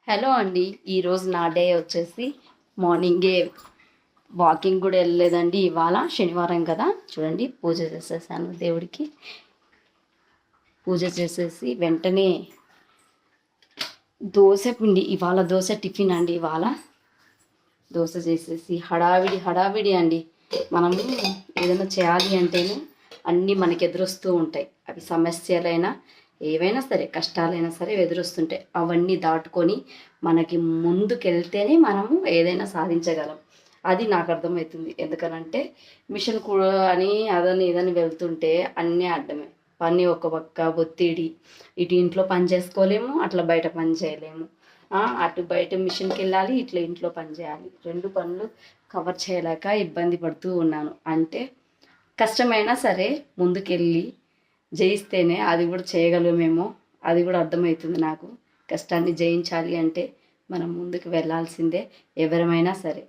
Hello అండి. ఈరోజు నా డే వచ్చేసి మార్నింగే వాకింగ్ కూడా వెళ్ళలేదండి. ఇవాళ శనివారం కదా, చూడండి పూజ చేసేసాను. దేవుడికి పూజ చేసేసి వెంటనే దోశ పిండి, ఇవాళ దోశ టిఫిన్ అండి. ఇవాళ దోశ చేసేసి హడావిడి అండి. మనము ఏదైనా చేయాలి అంటేనే అన్నీ మనకి ఎదురొస్తూ ఉంటాయి. అవి సమస్యలైనా ఏవైనా సరే, కష్టాలైనా సరే ఎదురొస్తుంటాయి. అవన్నీ దాటుకొని మనకి ముందుకెళ్తేనే మనము ఏదైనా సాధించగలం. అది నాకు అర్థమవుతుంది. ఎందుకనంటే మిషన్ కూడా అని అదని ఇదని వెళ్తుంటే అన్నీ అడ్డమే. పని ఒక పక్క ఒత్తిడి, ఇటు ఇంట్లో పని చేసుకోలేము, అట్లా బయట పని చేయలేము. అటు బయట మిషన్కి వెళ్ళాలి, ఇట్లా ఇంట్లో పని చేయాలి. రెండు పనులు కవర్ చేయలేక ఇబ్బంది పడుతూ ఉన్నాను. అంటే కష్టమైనా సరే ముందుకెళ్ళి జయిస్తేనే అది కూడా చేయగలమేమో, అది కూడా అర్థమవుతుంది నాకు. కష్టాన్ని జయించాలి అంటే మనం ముందుకు వెళ్ళాల్సిందే, ఎవరమైనా సరే.